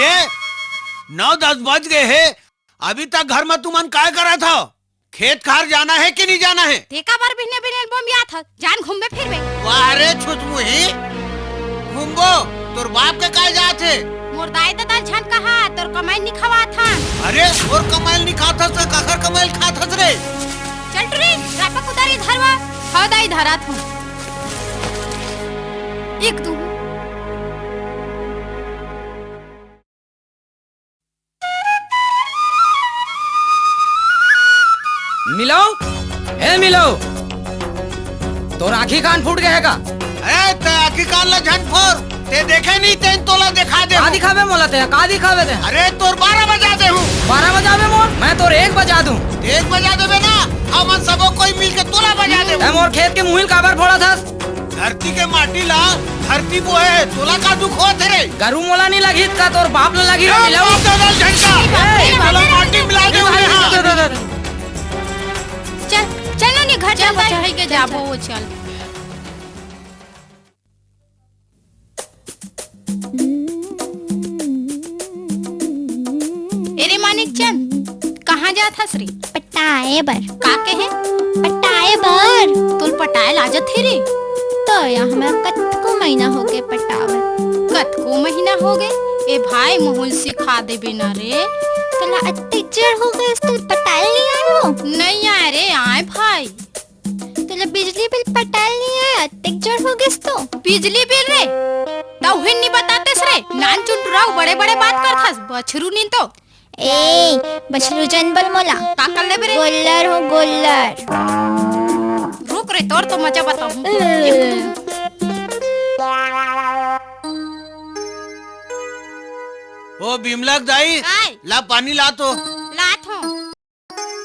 अरे 9-10 बज गए हैं, अभी तक घर में तुमन काय करा था? खेत खार जाना है कि नहीं जाना है? देखा बार बिने बिने बम या था जान घूमबे फिरबे। वारे छुतमुही घूमबो तोर बाप के काय जात है? मोर दाई दादा झन कहा तोर कमाई नहीं खवा था। अरे और कमाई नहीं खाता था, काकर कमाई खाता था रे? चल टुरी रापा कुदारी धरवा हा दाई धरा था। एक दू मिलो ए मिलो तो आखी कान फूट गए का? अरे ते आखी कान ला झन फोर ते देखे नहीं ते तोला दिखा दे। का दिखावे मोला ते का दिखावे ते? अरे तोर 12 बजा दे हूँ। 12 बजावे मोर मैं तोर 1 बजा दूं। 1 बजा देबे ना हम सबो कोई मिल के तोला बजा दे। ए मोर खेत के मुहिल काबर फोड़ा था? धरती के माटी ला धरती बोए तोला का दुख होत रे? गरु मोला नहीं लगी का तोर बाप ला लगी मिलो माटी मिला दे। चल चलो नी घर चल चढ़ के जाबो वो चल। एरे मानिक चंद कहाँ जात हस रे? पटाए बर। का के है? पटाए बर। तुल पटाए लाजत है रे? तो या हमें कतको महीना हो गए पटावत। कतको महीना हो गए? ए भाई मोहुल सिखा दे बिना रे। तला अत्ते चिड़ हो गए तो पटाए नहीं आए हो? नहीं आए रे आए भाई। तला बिजली बिल पटाए नहीं आए अत्ते चिड़ हो गए तो? बिजली बिल रे तो हुन नहीं बताते रे नान चुनटुराऊ बड़े बड़े बात करथस बछरू नी तो। ए बछरू जनबल मोला का कर ले रे? गोल्लर हो गोल्लर। रुक रे तोर तो मजा बताऊं। ओ बिमलक दाई ला पानी ला तो। लात हो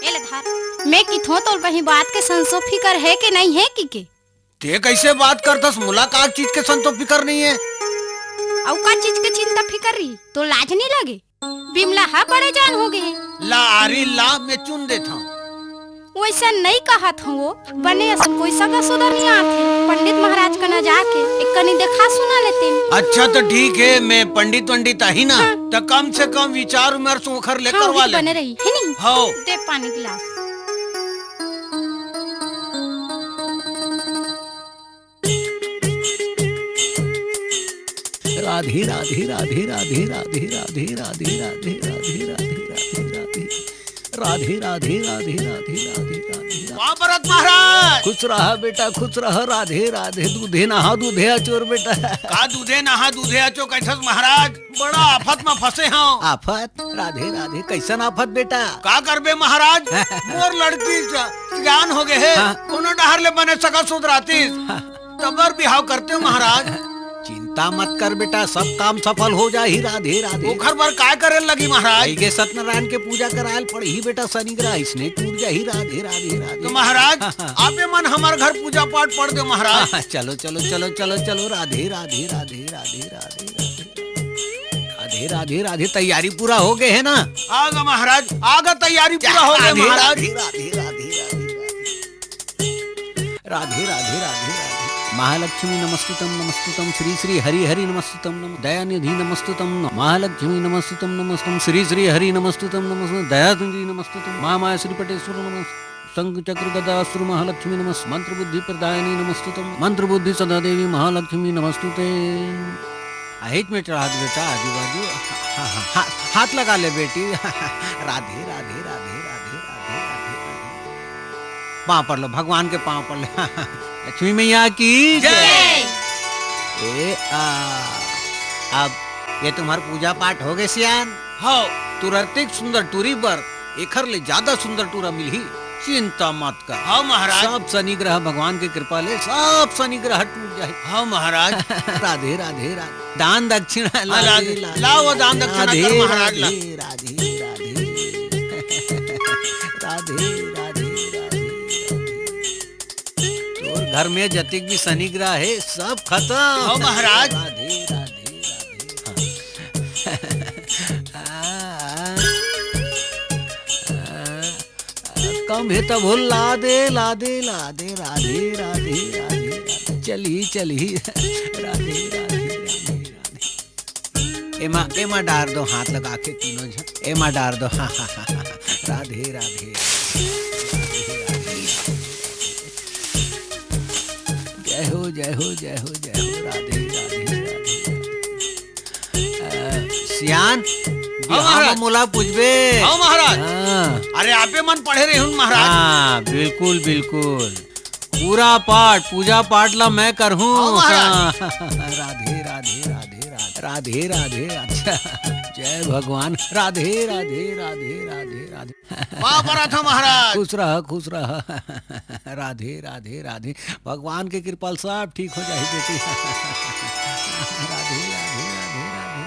ए ले धार। मैं किथो तोर कहीं बात के संसो फिकर है कि नहीं है के? ते कैसे बात करतस? मुलाकात चीज के संतो फिकर नहीं है। औ का चीज के चिंता फिकर रही तो लाज नहीं लगे? बिमला हा बड़े जान हो गए। ला आरी ला मैं चुन देता हूँ। वैसा नहीं कहा था वो बने असन कोई सगा सुधर नहीं आते। पंडित महाराज का न जाके एक कनी देखा सुना लेते। अच्छा तो ठीक है मैं पंडित ही ना हाँ। तो कम से कम विचार उमर सुखर ले करवा ले। बने रही है नहीं? हाँ। दे पानी गिलास। राधे राधे राधे राधे राधे राधे राधे राधे राधे राधे राधे राधे राधे राधे राधे राधे वाह भरत महाराज खुश रहा बेटा खुश रहा। राधे राधे दूधे नहा दूधे अचोर बेटा। का दूधे नहा दूधे अचो कैसस महाराज? बड़ा आफत में फंसे हैं। आफत? राधे राधे कैसन आफत बेटा? का करबे महाराज मोर लड़की ज्ञान हो गए है कोनो डहर ले बने सका सुधराती तबर बिहाव करते हो महाराज। चिंता मत कर बेटा सब काम सफल हो जाही। राधे राधे घर पर काय करे लगी महाराज? के सत्यनारायण के पूजा करायल पड़ी बेटा शनि ग्रह इसने टूट जाही। राधे राधे राधे तो महाराज आपे मन हमारे घर पूजा पाठ पढ़ दो महाराज। चलो चलो चलो चलो चलो राधे राधे राधे राधे राधे राधे राधे राधे तैयारी पूरा हो गए है ना? आगा महाराज आगा तैयारी पूरा हो गए महाराज। राधे राधे राधे राधे राधे महालक्ष्मी नमस्तुतम श्री श्री हरि हरि नमस्तुतम दयानिधि नमस्तुतम महालक्ष्मी नमस्तुतम नमस्तुतम श्री श्री हरि नमस्तुतम नमस्तुतम दयानिधि नमस्तुतम महामाया श्रीपटेश्वर नमस्तुतम शंख चक्र गदासुर महालक्ष्मी नमस् मंत्र बुद्धि प्रदायिनी नमस्तुतम मंत्र बुद्धि सदा देवी महालक्ष्मी नमस्तुते। हित में चढ़ा दे बेटा आजू बाजू हाथ लगा ले बेटी। राधे राधे राधे राधे राधे राधे पाँव पड़ लो भगवान के पाँव पड़ लो। लक्ष्मी मैया की जय। अब ये तुम्हार पूजा पाठ हो गए सियान? हो तुरंत सुंदर टूरी पर एखर ले ज्यादा सुंदर टूरा मिली। चिंता मत कर। हाँ महाराज सब शनि ग्रह भगवान की कृपा ले सब शनि ग्रह टूट जाए। हाँ महाराज राधे राधे राधे दान दक्षिणा लाओ दान दक्षिणा कर महाराज। राधे राधे राधे राधे घर में जतिक भी शनि ग्रह है सब खत्म। हो महाराज राधे राधे राधे कम है तब लादे लादे लादे राधे राधे राधे चली चली राधे राधे राधे राधे एमा एमा डार दो हाथ लगा के तीनों जन एमा डार दो हाँ हाँ हाँ हाँ राधे राधे जय हो जय हो जय हो जय हो राधे राधे राधे सियान महाराज। मोला पूछबे हाँ महाराज। हाँ अरे आपे मन पढ़े रहे हूँ महाराज। हाँ बिल्कुल बिल्कुल पूरा पाठ पूजा पाठ ला मैं कर हूँ हाँ, महाराज। राधे राधे राधे राधे राधे अच्छा जय भगवान राधे राधे राधे राधे राधे वाह बड़ा था महाराज। खुश रह राधे राधे राधे भगवान के कृपा से सब ठीक हो जाए बेटी राधे राधे राधे राधे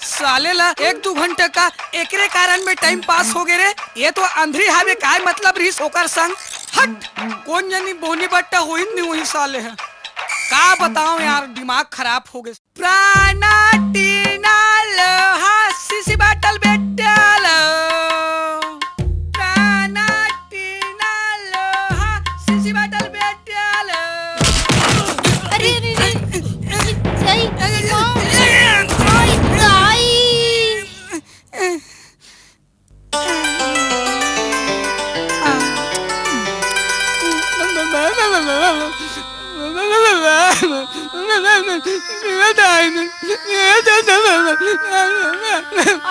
साले ला 1-2 घंटे का एकरे कारण में टाइम पास हो गए रे। ये तो अंधरी हावे काय मतलब रही ओकर संग। हट कौन जानी बोनी बट्टा हुई नहीं हुई साले है का बताऊं यार दिमाग खराब हो गए। प्राणा टीना लोहा सीसी बाटल बेटल प्राणा टीना लोहा सीसी बाटल बेटल। अरे अरे अरे सही ओए दाई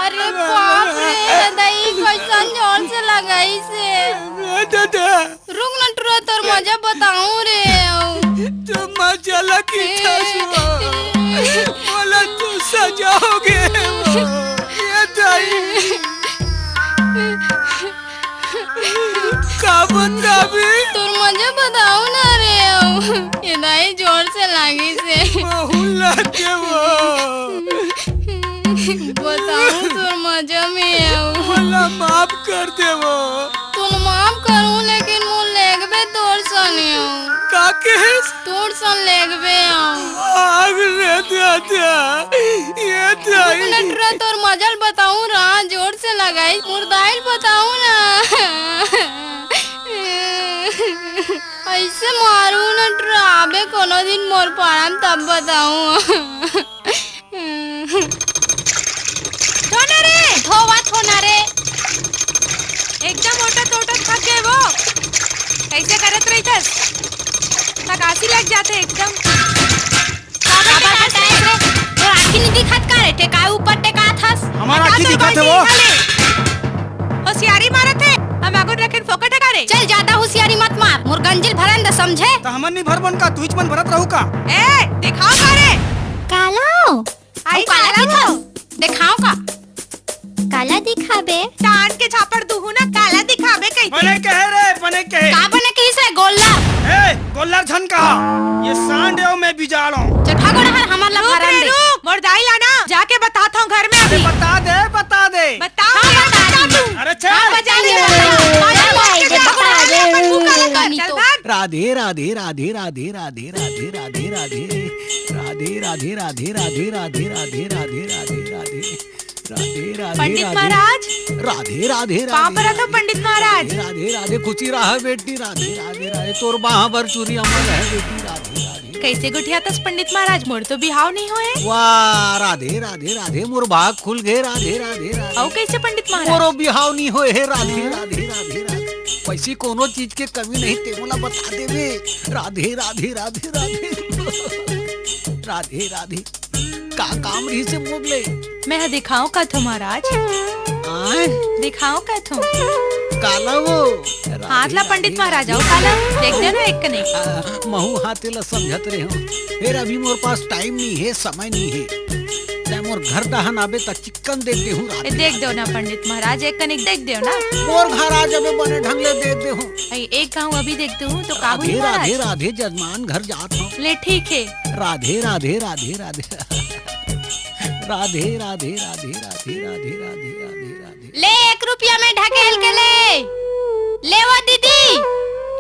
अरे बाप रे दाई कैसन जोर से लगाई से रुक न टुरा तोर मजा बताऊं रे तो मजा लगी बोला तू सजाओगे ये दाई का बंदा भी तोर मजा बताऊं ना रे ये दाई जोर से लागी से बहुला के वो बताऊं तोर मजा में आऊं बोला माफ कर दे वो तुम माफ करूं लेकिन मुझ लेगबे तोर सने आऊं का के तोर सन लेगबे आऊं आग रे दादा ये दाई नटरा तोर मजल बताऊं रा जोर से लगाई मुर्दाइल बताऊं ना ऐसे मारू नटरा आबे कोनो दिन मोर पाराम तब बताऊं धोना रे धोवत होना रे एकदम ओटत ओटत थक गए वो। कैसे करत रहितस? थकासी लग जाते एकदम। बाबा हटाए रे तो आँखी नहीं दिखत का रे टेकाए ऊपर टेका थस हमारा आँखी दिखत है वो। होशियारी मारत है हम आगुन रखें फोकट का रे। चल ज्यादा होशियारी मत मार मोर गंजिल भरन द समझे। तो हमन नहीं भरबन का तुझ मन भरत रहू का। ए दिखाओ का रे। काला आई काला साला दिखाओ वो। दिखाओ का काला दिखाबे टान के छापड़ दूहू ना काला दिखावे कहीं। बने कहे रे बने कहे। का बने की से गोल्ला ए गोल्लर झन कहा ये सांड है मैं बिजाड़ो। चल भागो ना हमार ला रुक भरन रे दे। रुक मोर दाई लाना जाके बताता हूँ घर में अभी। बता दे बता दे। बताओ हाँ, रे, बता बता दी। तू। अरे हाँ, चल बजा दे, बता बता। दे, बजा बता दे, दे, बता बता दे, दे। अपन मुंह काला कर। नहीं चल तो। भाग। राधे राधे राधे राधे राधे राधे राधे राधे राधे राधे राधे राधे राधे राधे राधे राधे राधे राधे राधे पंडित राधे महाराज राधे राधे पाँव पर रखो पंडित महाराज। राधे राधे खुशी रहा बेटी राधे राधे राधे तोर बाहा भर चूरी अमर है बेटी राधे राधे कैसे गुठिया तस पंडित महाराज मोर तो बिहाव नहीं होए। वाह राधे राधे राधे मोर भाग खुल गए राधे राधे राधे औ कैसे पंडित महाराज? मोरो बिहाव नहीं होए है राधे राधे राधे राधे वैसी कोनो चीज के कमी नहीं ते मोला बता देवे राधे राधे राधे राधे राधे राधे का काम रही से बोले मैं दिखाऊं का थो महाराज आए दिखाऊं का थो काला वो हाथ ला पंडित महाराज आओ काला देख दे ना एक नहीं। महू हाथे ला समझत रहे हो फिर अभी मोर पास टाइम नहीं है समय नहीं है ते मोर घर दहन आबे तक चिकन देख दे हूँ ए, देख दो ना पंडित महाराज एक कनिक देख दो ना। मोर घर आ जाबे बने ढंग ले देख दे हूँ आई एक गाँव अभी देखते हूँ तो काबू राधे राधे महाराज राधे जजमान घर जात हूँ ले ठीक है। राधे राधे राधे राधे राधे राधे राधे राधे राधे राधे राधे राधे ले 1 रुपया में ढकेल के ले वो दीदी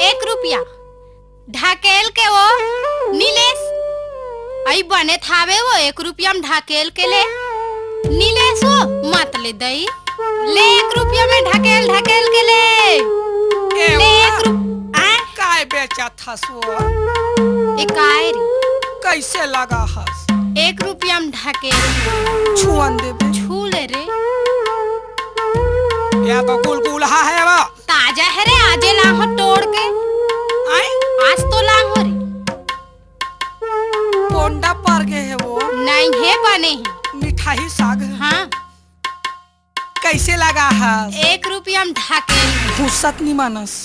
1 रुपया ढकेल के वो नीलेश आई बने थावे वो 1 रुपया में ढकेल के ले नीलेश वो मत ले दई ले 1 रुपया में ढकेल ढकेल के ले 1 रुपया काय बेचा था सो काय रे कैसे लगा हस 1 रुपया में ढकेल छुअन देबे छू ले रे या तो गुलगुलहा है वो ताजा है रे आजे लाहो तोड़ के आई आज तो लाहो रे पोंडा पर गए है वो नहीं है बने हैं मिठाई साग है। हाँ कैसे लगा हस 1 रुपया में ढकेल घुसत नहीं मानस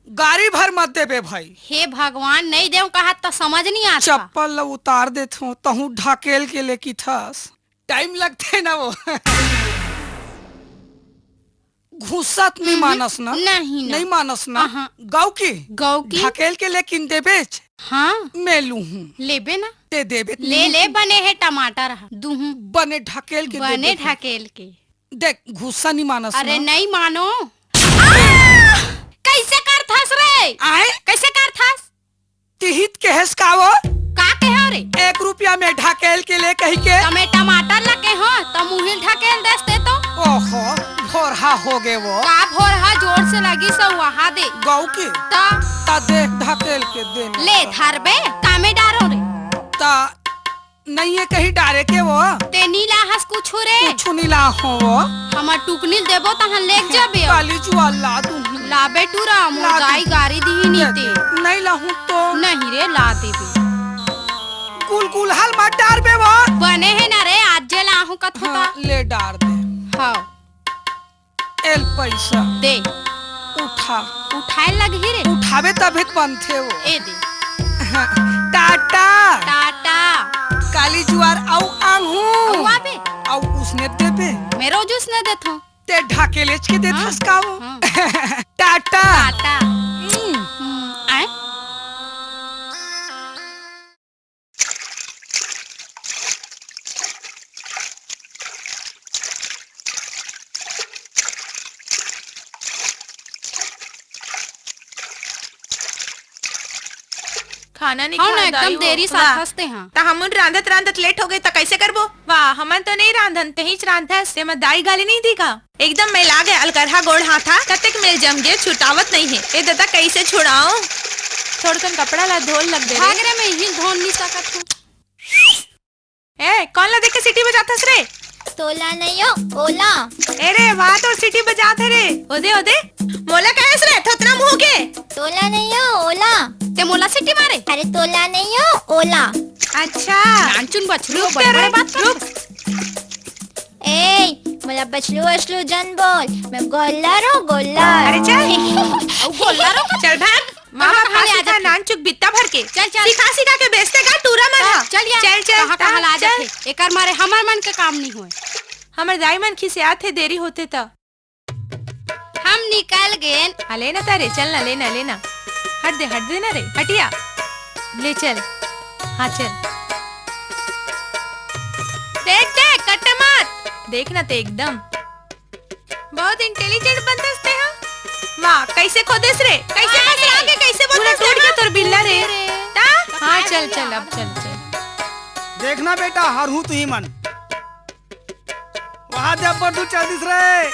गाड़ी भर मत देबे भाई। हे भगवान नहीं देव कहा तो समझ नहीं आता चप्पल ला उतार देत हूँ तहू ढकेल के लेकी थस टाइम लगते ना वो घुसत नहीं मानस ना नहीं ना नहीं मानस ना अहाँ। गाँव की गौ की ढकेल के लेकिन देबे हाँ मैं लू हूँ लेबे ना ते देबे ले ले बने है टमाटर दूहू बने ढकेल के बने देबे। ढकेल के देख घुस्सा नहीं मानस अरे ना। नहीं मानो कैसे कर थस रे आए कैसे कर थस तिहित केहस कावो का कहे रे 1 रुपया में ढकेल के ले कही के तमे टमाटर लगे हो तो मुहिल ढकेल देते तो ओहो भोरहा हो गए वो का भोर हा जोर से लगी सो वहा दे गाँव की ता ता देख ढकेल के दे ले धरबे कामे डारो रे ता नहीं है कहीं डारे के वो ते नीला हस कुछ रे कुछ नीला हो वो हमर टुकनील देबो तहन लेक जाबे काली जुआ ला दूं लाबे टूरा ला मोदाई दे। गाड़ी दी नीते नहीं लाहूं तो नहीं रे ला देबे कुल कुल हाल मत डार बे वो बने है ना रे आज जे लाहू कथता हाँ, ले डार दे हां एल पैसा दे उठा उठाए लगी रे उठावे तबे बनथे वो ए दे टाटा टाटा काली जुआर आउ आंगू औवा बे आउ उसने देबे मेरो जूस न देथो ते ढकेलेच के दे हाँ, धसकाओ हाँ। टाटा टाटा आए खाना नहीं हाँ ना खाए एकदम दाई देरी हो। साथ वाह। हंसते हैं ता हमन रांधत रांधत लेट हो गए ता कैसे करबो? वाह हमन तो नहीं रांधन तेहीच रांधस ते मैं दाई गाली नहीं दिखा एकदम मैं लागे अलकरहा गोड़ हाथा कतेक मिल जम गे छुटावत नहीं है ए दादा कैसे छुड़ाऊं थोड़कन कपड़ा ला धोल लग दे रे। भाग रे मैं हिल धोन नहीं सकत हूँ ए कौन ला देख के सीटी बजाता रे? तोला नहीं हो, ओला। अरे वाह तो सीटी बजाते रे। ओदे ओदे मोला कहस रे थोतना मुंह के। तोला नहीं हो, ओला। ते मोला सिटी मारे। अरे तोला नहीं हो, ओला। अच्छा नानचुन बछरू बड़े बात कर। ए मला बचलू वचलू जन बोल, मैं गोल्लर हूँ, गोल्लर। अरे चल गोल्लर हो। चल भाग। माँ बाप कहाँ ले आ का जाती? नान चुक बित्ता भर के चल, चल। सिखा सिखा के बेचते का टूरा मना। चल यार चल चल कहाँ ला चल। जाते एकर मारे हमार मन के काम नहीं होए। हमर दाई मन खिसियात थे देरी होते त। हम निकल गए। अले ना तारे चल ना लेना लेना। हट दे ना रे हटिया। ले चल हाँ चल। देख देख कट्टे मत। देखना ते एकदम बहुत इंटेलिजेंट बनते हैं। वाह कैसे खोदेस रे कैसे बस आगे कैसे बोल टूट के तोर बिल्ला रे। हाँ चल चल अब चल चल। देखना बेटा हर हूँ तू ही मन वहाँ दे पर तू चल दिस रे।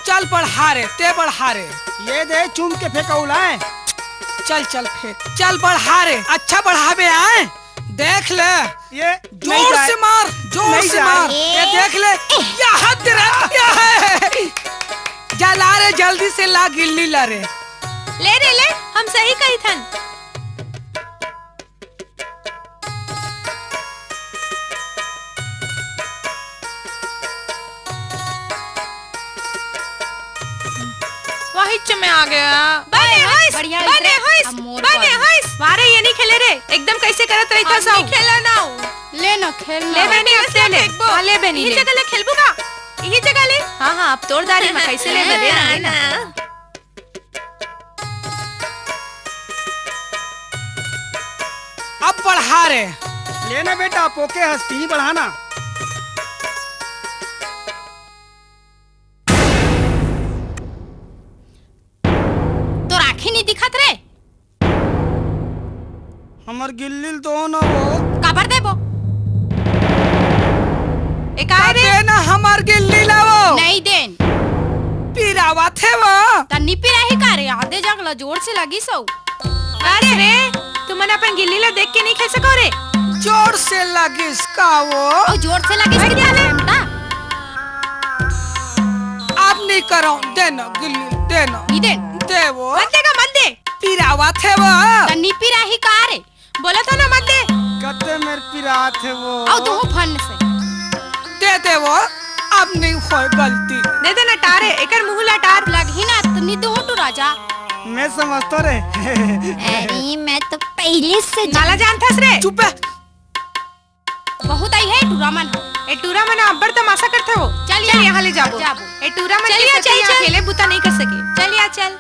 चल बढ़ा रे ते बढ़ा रे। ये दे चूम के फेंकौला है। चल चल फेंक चल बढ़ा रे। अच्छा बढ़ावे आए देख ले। ये जोर से मार जोर से मार। ये देख ले या हद रे जा ला रे जल्दी से ला गिल्ली ला रे। ले रे ले हम सही कही थन। वही में आ गया। बने होइस बढ़िया बने होइस अब मोर बने पर। होइस। वारे ये नहीं खेले रे एकदम कैसे करत रही था हम सब। नहीं खेला ना ले ना खेल ले बने अब ले ले हाँ ले बनी ये ले जगह ले खेलबू का। ये जगह ले। हाँ हाँ अब तोड़ दारी में कैसे ले बने ना लेना। अब बढ़ा रे। लेना बेटा पोके हस्ती बढ़ाना। तो राखी नहीं दिखत रे। हमर गिल्ली तो न वो काबर देबो। एक आए रे देना हमर गिल्ली लावो। नहीं देन पीरावा थे वो। तन्नी पे रही का रे आधे जगला जोर से लगी सो। अरे रे तुम अपन गिल्ली ला देख के नहीं खेल सको रे। जोर से लगिस का वो। और जोर से लगी इसके क्या घंटा। अब नहीं करो देना गिल्ली देना नहीं देन दे वो। मत देगा मत दे। पीरावा थे वो। तन्नी पे रही का रे। बोला था ना मत दे। कते मेरे पीरा थे वो। और तू फन से दे वो अब नहीं हो गलती। दे दे ना टारे एकर मुंह ला टार। लगी ना तन्नी दो टू राजा। मैं समझता रे। अरे मैं तो पहले से नाला जानथस रे। चुप है। बहुत आई है टूरामन। ए टूरा मना अब्बर तमाशा करते हो। चल चल यहाँ ले जाबो। जाबो। ए टूरा मन चलिए, के चल, साथ चल। खेले बुता नहीं कर सके। चल या चल।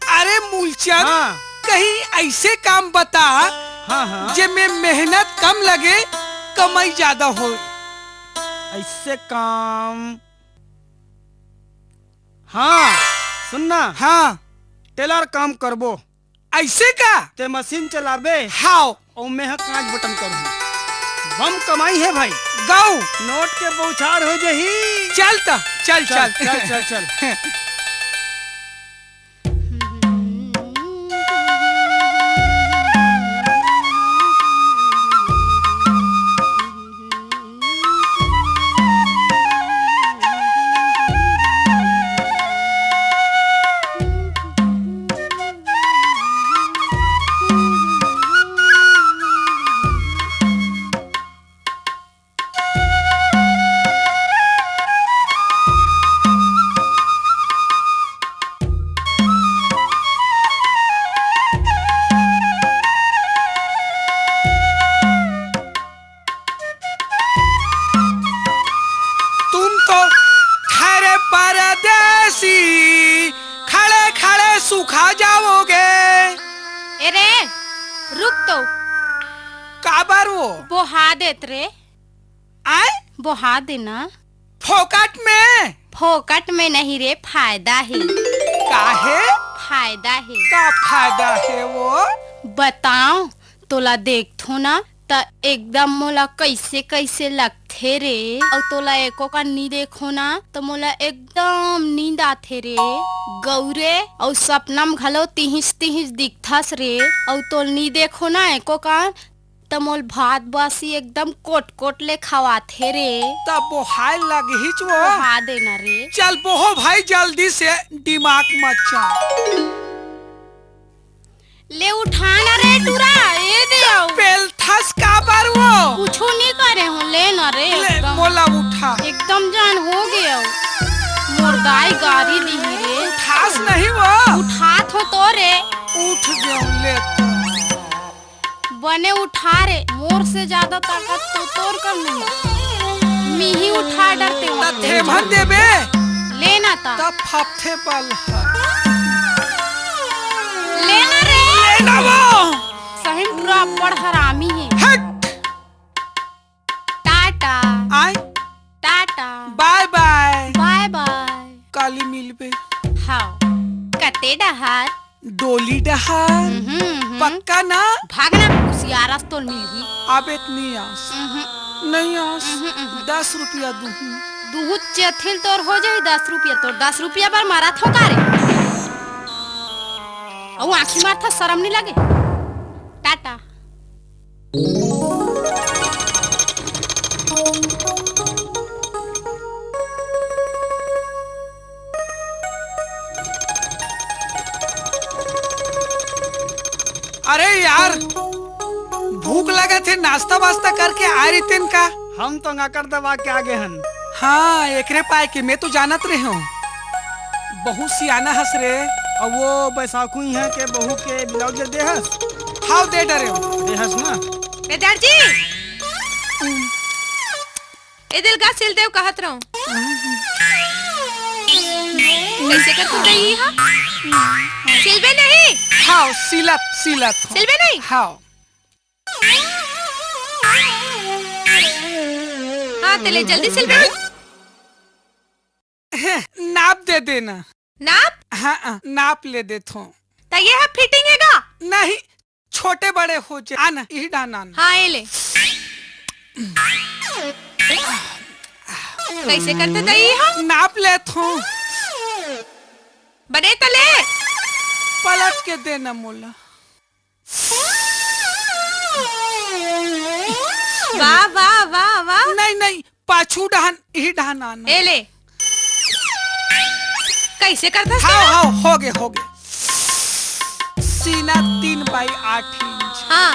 अरे मूलचंद हाँ। कहीं ऐसे काम बता हाँ हाँ जे में मेहनत कम लगे कमाई ज्यादा हो। ऐसे काम। हाँ सुनना हाँ टेलर काम करबो। ऐसे का ते मशीन चलाबे हाओ और मैं कांच बटन करूँ। बम कमाई है भाई। गाओ नोट के बौछार हो जही। चल तो चल चल चल चल चल चल। तुम तो ठहरे परदेसी खड़े खड़े सुखा जाओगे। ए रे रुक तो काबर वो बोहा देत रे। आए बोहा देना। फोकट में फोकट में नहीं रे फायदा है। काहे फायदा है। का फायदा है वो। बताओ तोला देखथो ना त एकदम मोला कैसे कैसे लगथे रे। और तोला एको का नी देखो ना तो मोला एकदम नींद आथे रे। गौरे और सपना में घलो तिहिस तिहिस दिखथस रे। और तोल नी देखो ना एको का तो मोल भात बासी एकदम कोट कोट ले खवाथे रे। तब बोहाय लगी वो खा देना रे। चल बोहो भाई जल्दी से, दिमाग मत चाट। ले उठाना रे टूरा, ये दे आओ। पेलथस का बार वो कुछो नहीं करे हूँ, ले ना रे। ले, एकदम मोला उठा। एकदम जान हो गया मुर्दाई गारी दी रे। खास नहीं वो उठात हो तो रे। उठ गया ले बने उठा रे, मोर से ज्यादा ताकत तो तोर कर नहीं। मी ही उठा डरते हो थे मन देबे लेना था तब फपथे पल लेना रे। लेना वो सही पूरा बड़ हरामी है। हट टाटा आय tata bye bye bye bye. काली मिलबे हाँ कते डहार डोली डहार पक्का ना भागना कुसियारस तो मिलही। अब इतनी आस नहीं आस 10 रुपया दूँ दूध चथिल तोर हो जाए 10 रुपया। तोर 10 रुपया पर मारा थो का रे। और आँखी मार था, शर्म नहीं लगे। टाटा अरे यार भूख लगे थे, नाश्ता वास्ता करके आ रही तेन का। हम तो नाकर दबा के आगे हन। हाँ एकरे पाए के मैं तो जानत रहे हूँ, बहुत सियाना हंस रे। और वो बैसाखू है के बहू के ब्लाउज देहस। हाउ दे डरे हो देहस ना। बेदार जी ए दिल का सिल देव कहत रहूं। कैसे कर तू दई हा? सिलबे नहीं। हाउ सिलत सिलत सिलबे नहीं। हाउ हाँ तेले जल्दी सिलबे। नाप दे देना। नाप हाँ नाप ले देता हूँ। ता ये है फिटिंग हैगा? नहीं छोटे बड़े हो जाए। आना यही डाना। हाँ ये ले। कैसे करते दई हा? नाप लेता हूँ। बने तले पलट के देना मोला। वाह वाह वाह वाह। नहीं नहीं पाछू डहान यही डहान आना। ए ले कैसे करता हाँ हाँ हो गए। सीना 3 बाई 8 इंच। हाँ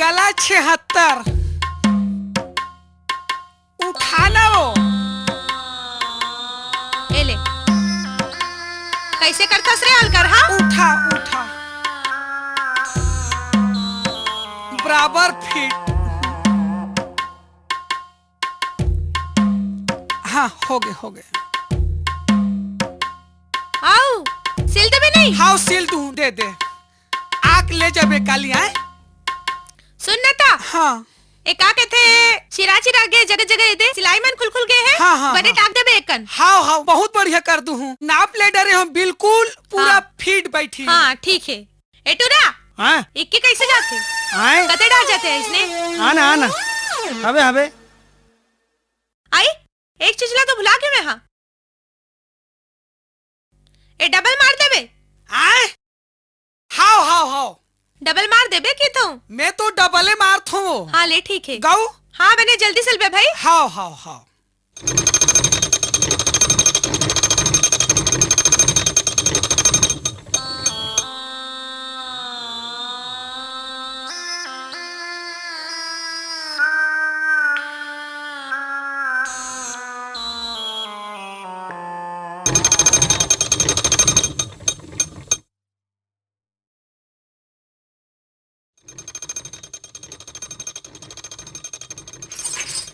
गला 76। उठाना वो ए ले कैसे करता रे अलकर। हाँ उठा उठा बराबर फिट। हाँ हो गए। आओ सिल दे भी नहीं। हाउ सिल दूँ दे दे। आक ले जाबे काली आए। सुन ना था हाँ एक आके थे चिरा चिरा गए जगह जगह दे सिलाई मन खुल खुल गए हैं। हाँ, बने हाँ। टाक दे बेकन। हाउ बहुत बढ़िया कर दूँ। नाप ले डरे हम बिल्कुल पूरा हाँ। फिट बैठी। हाँ ठीक है। एटूरा हाँ इक्के कैसे जाते आए कते डाल जाते हैं इसने। आना हबे हबे। आई एक चिचला तो भुला के मैं। हाँ ए डबल मार देबे। आए हाउ डबल मार देबे की तू। मैं तो डबले मारत हूँ। हाँ ले ठीक है। गाऊ हाँ बने जल्दी सिलबे भाई। हाउ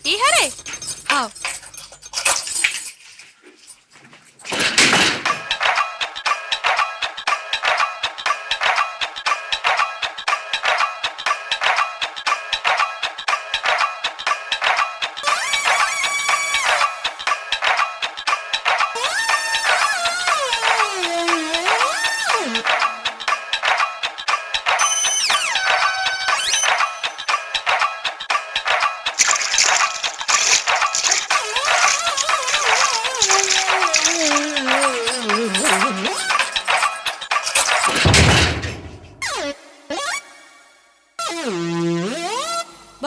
ये हरे आओ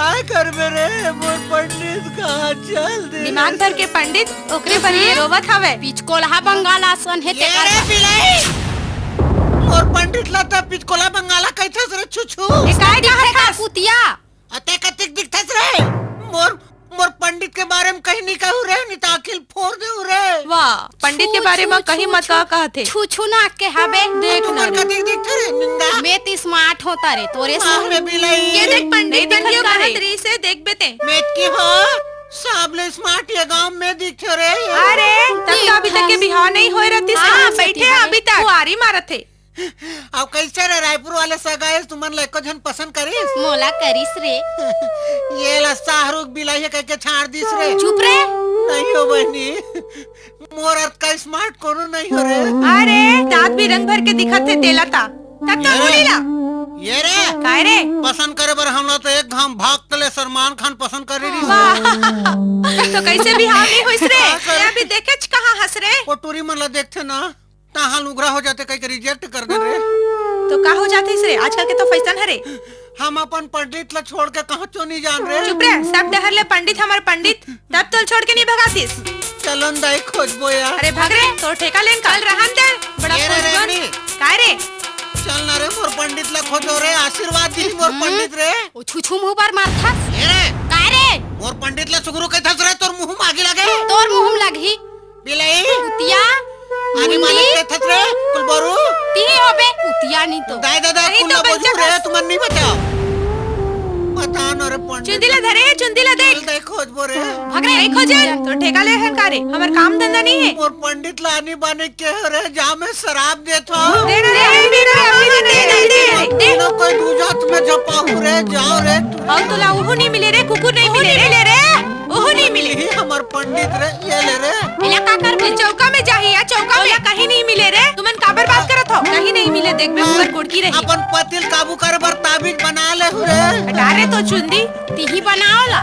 काय करबे रे मोर पंडित कहाँ चल दे। दिमाग भर के पंडित ओकरे पर ये रोवत हवे। पिचकोल्हा बंगाल आसन है ये रे बिलाई मोर पंडित ला त पिचकोला बंगाला कैथस रे छुछु। ए काय कहा था कुतिया अते कतिक दिखथस रे मोर मोर पंडित के बारे में कहीं नहीं कहू रे नहीं तो अखिल फोड़ देऊ रे। वाह पंडित के बारे में कहीं मत कहते। छू छू ना के हबे देख ना तुमर कतिक दिखथ रे निंदा मैं ती स्मार्ट होता रे तोरे से अरे बिलाई ये देख पंडित देखियो कहत रही से देख बेते। मेट की हो साबले स्मार्ट ये गांव में दिख रे। अरे तब तो अभी तक के बिहाव नहीं होए रहती से बैठे हैं अभी तक कुआरी मारत थे। अब कैसे रे रायपुर वाले सगाए तुमन ला एको जन पसंद करिस मोला करिस रे। ये ला शाहरुख बिलाई कह के छाड़ दिस रे। चुप रे नहीं हो बहनी मोर अर्थ का स्मार्ट कोनो नहीं हो रे। अरे दांत भी रंग भर के दिखत थे तेला था तब तो बोलीला ये रे काय रे पसंद करे बर हमला तो एक घाम भाग तले सलमान खान पसंद करे री। तो कैसे बिहाव नहीं होइस रे ये अभी देखे कहां हंस रे। पोटूरी मन ला देखते ना ताहां लुगरा हो जाते कई के रिजेक्ट कर दे रे। तो का हो जाते इस रे आजकल के तो फैशन है रे। हम अपन पंडित ला छोड़ के कहां क्यों नहीं जान रे। चुप रे सब डहर ले पंडित हमार पंडित तब तो छोड़ के नहीं भगातीस। चलन दाई खोजबो यार। अरे भाग रे तो ठेका लेन कल रहन दे बड़ा ये रे खोजबन रेडी। काय रे चल ना रे मोर पंडित ला खोजो रे आशीर्वाद दी मोर पंडित रे। ओ छू छू मुंह पर मारथा ये रे काय रे मोर पंडित ला सुगुरु कैथस रे तोर मुंह मागी लगे। तोर मुंह लगी बिलाई कुतिया आनी माने कैथस रे कुलबरू ती होबे कुतिया नहीं तो दाई दादा नहीं तो कुल्ला बच्चा बजू रे बस। तुमन नहीं बचाओ बता न रे पंडित चुंदीला धरे है चुंदीला देख चल दाई खोजबो रे। भाग रे नहीं खोजन तो ठेका ले हन कारे हमार काम धंधा नहीं है। मोर पंडित ला आनी बाने के रे जा में शराब देथो दे रे अभी दे तीनों कोई दूजा तुम्हें झपाहू रे जाओ रे। और तो ला उहु नहीं मिले रे कुकुर नहीं मिले रे उहु नहीं मिले। यही हमार पंडित रे ये ले रे। इला का कर ये चौका में जाही या चौका में कहीं नहीं मिले रे तुमन काबर बात करत हो कहीं नहीं मिले देख बे ऊपर कुड़की रही। अपन पतिल काबू करे बर ताबीज बना ले हु रे। हटा रे तो चुंदी ती बनाओ ला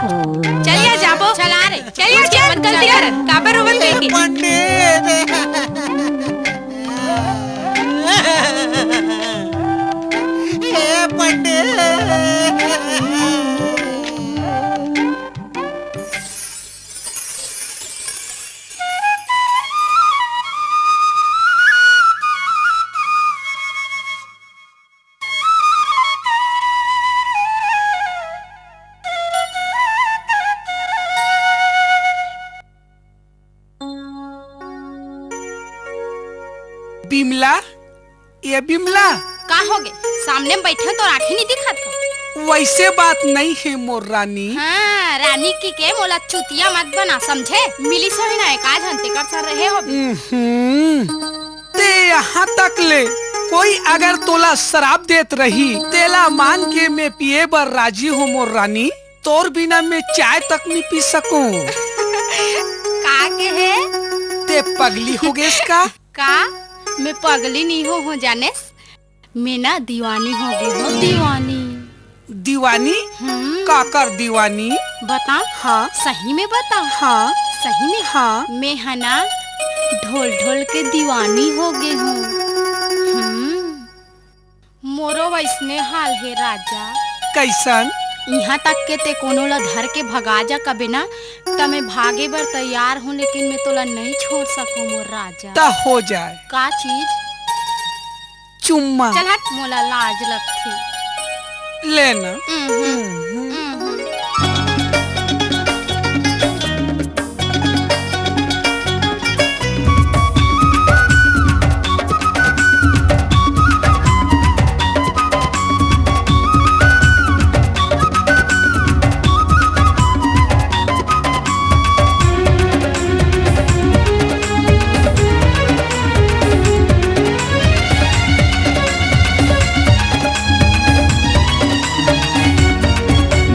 चलिए जाबो चला रे चलिए क्या मत गलती कर काबर होवत हे कहीं पंडित हे पंडित बिमला ये बिमला का हो गए सामने बैठे तो आँखें नहीं दिखत हो। वैसे बात नहीं है मोर रानी। हाँ रानी की मोला चुतिया मत बना समझे मिली सोई ना काज हंते कर सर रहे हो। ते यहाँ तक ले कोई अगर तोला शराब देत रही तेला मान के मैं पिए बर राजी हो मोर रानी तोर बिना मैं चाय तक नहीं पी सकूं। का के है ते पगली हो गए इसका का मैं पगली नहीं हो जाने मैं ना दीवानी हो गई हूँ दीवानी। दीवानी का कर दीवानी बता हाँ सही में बता हाँ सही में हाँ मैं है ना ढोल ढोल के दीवानी हो गई हूँ। मोरो वैसने हाल है राजा कैसन यहाँ तक के ते कोनो ला धर के भगा जा कबे ना त मैं भागे बर तैयार हूँ लेकिन मैं तोला नहीं छोड़ सकूँ मोर राजा। ता हो जाए का चीज चुम्मा चल हट मोला लाज लगती लेना।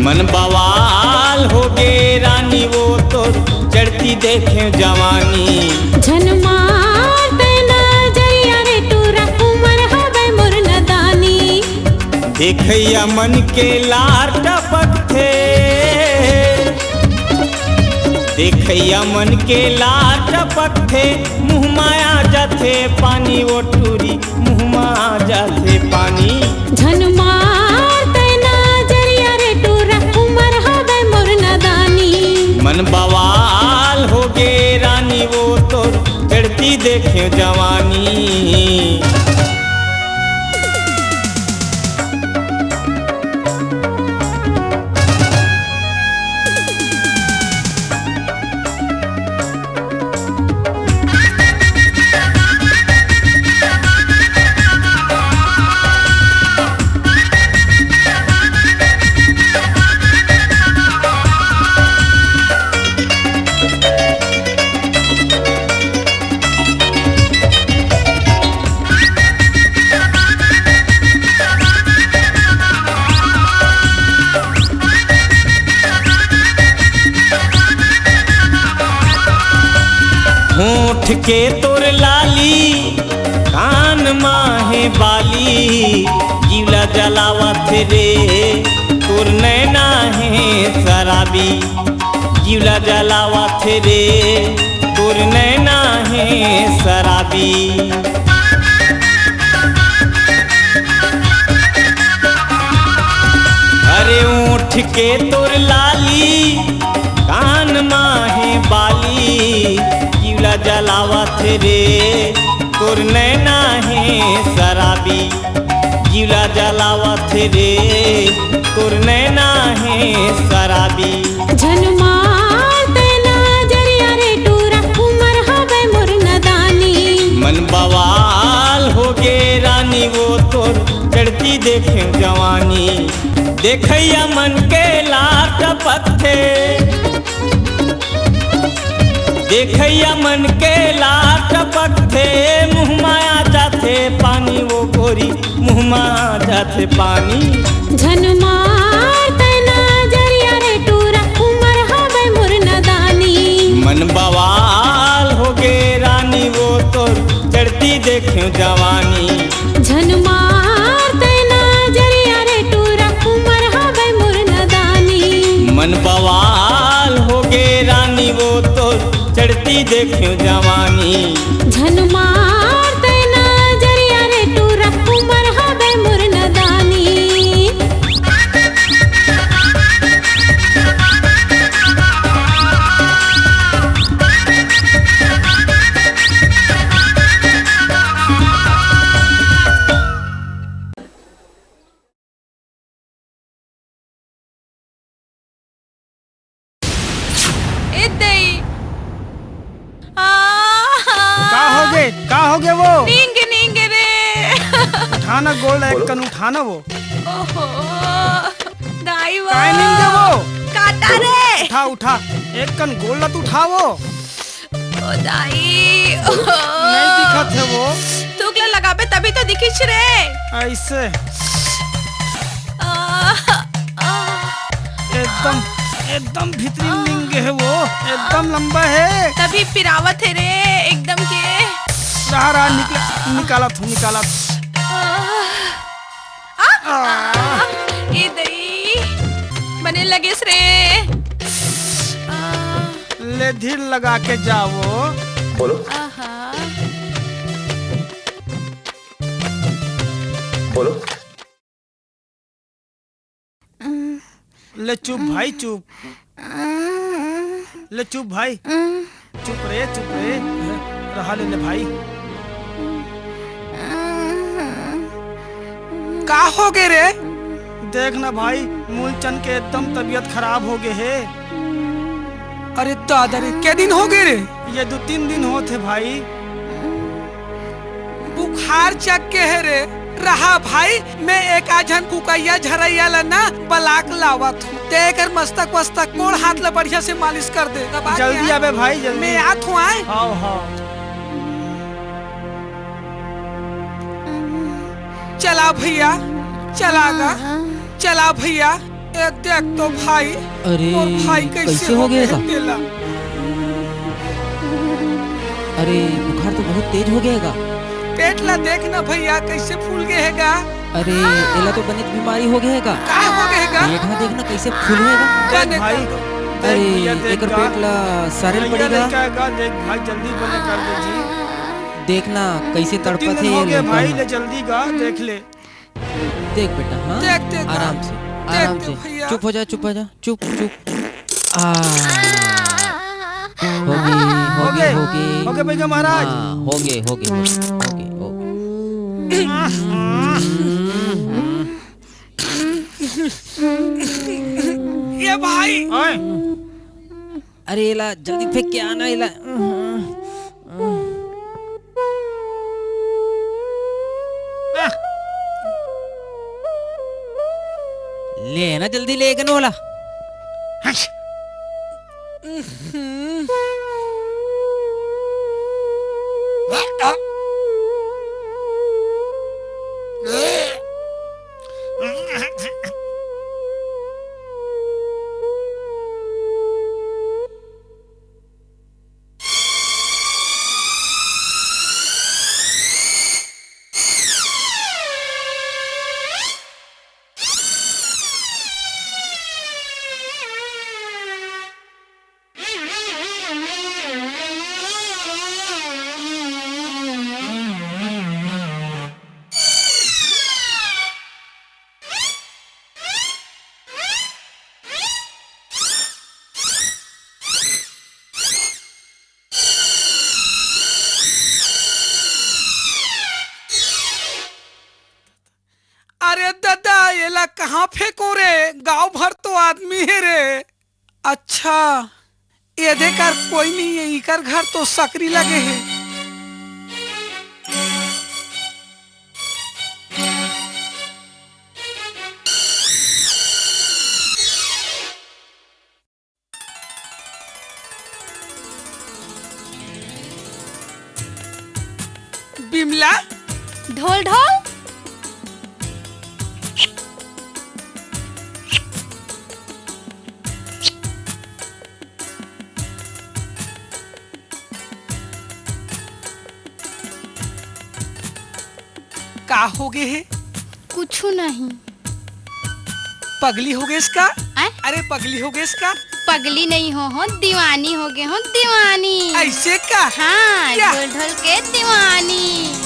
मन बवाल हो गे रानी वो तो चढ़ती देखे जवानी देखैया मन के लार टपक थे देखैया मन के लार टपक थे मुँह माया जाते पानी वो टूरी मुँह माया जाते पानी झन मार तेना जरिया रे टूरा उमर ओठ के तोर लाली कान माहे बाली जीवला जलावत रे तोर नैना है शराबी जीवला जलावत रे तोर नैना है शराबी अरे ऊँट के तोर लाली कान माहे बाली जीवला जलावत रे तोर नैना है शराबी जीवला जलावत रे तोर नैना है शराबी मन बवाल हो गे रानी वो तोर चढ़ती देखे जवानी देखैया मन के लाट पत्थे देखैया मन के लाट पत्थे मुँह माया जाते पानी वो गोरी मुँह माया जाते पानी मन बवाल हो गे रानी वो तोर चढ़ती देखे जवानी मन बवाल हो गे रानी वो तोर चढ़ती देखे जवानी का हो गए वो नींग नींग रे उठाना गोल एक कन उठाना वो ओहो दाई वो काय नींगे वो काटा रे उठा उठा एक कन गोल लत उठा वो ओ दाई नहीं दिखत है वो तुगला लगाबे तभी तो दिखिछ रे ऐसे एकदम एकदम भीतरी नींगे है वो एकदम लंबा है तभी पिरावत है रे एकदम के रहा निकाला ए दई बने लगेस रे ले धीर लगा के जाओ बोलो बोलो ले चुप भाई चुप ले चुप भाई चुप रे रहा ले भाई का हो गए रे देख ना भाई मूलचंद के एकदम तबीयत खराब हो गए है अरे दादा रे क्या दिन हो गए रे ये 2-3 दिन होते भाई बुखार चक के है रे रहा भाई मैं एक आजन कुकैया झरैया ला ना बलाक लावत हूँ तेकर मस्तक वस्तक मोड़ हाथ ला बढ़िया से मालिश कर दे जल्दी आवे भाई जल्दी मैं आत हूँ आए हाँ चला भैया चला भैया ए देख तो भाई अरे और भाई कैसे हो गया तेला अरे बुखार तो बहुत तेज हो गएगा पेट ला देख ना भैया कैसे फूल गएगा अरे एला तो बनित बीमारी हो गएगा का हो गएगा पेट में देखना कैसे फूलेगा देख भाई अरे एकर पेट ला सरेल पड़ेगा देख भाई जल्दी बने कर दे जी देखना कैसे तड़पत है ये लड़का भाई ले जल्दी गा देख ले देख बेटा हाँ देख आराम से भैया। चुप हो जा चुप हो गए भैया महाराज हो गए ये भाई अरे एला जल्दी फेंक के आना एला ले ना जल्दी ले गनो वाला कहाँ फेंको रे? गांव भर तो आदमी है रे। अच्छा ये देकर कोई नहीं है, इकर घर तो सकरी लगे है। बिमला ढोल ढोल। का हो गए है? कुछ नहीं। पगली हो गए इसका? आय? अरे पगली हो गए इसका? पगली नहीं हो दीवानी हो गए हो, दीवानी। ऐसे का? हाँ क्या? ढोल ढोल के दीवानी।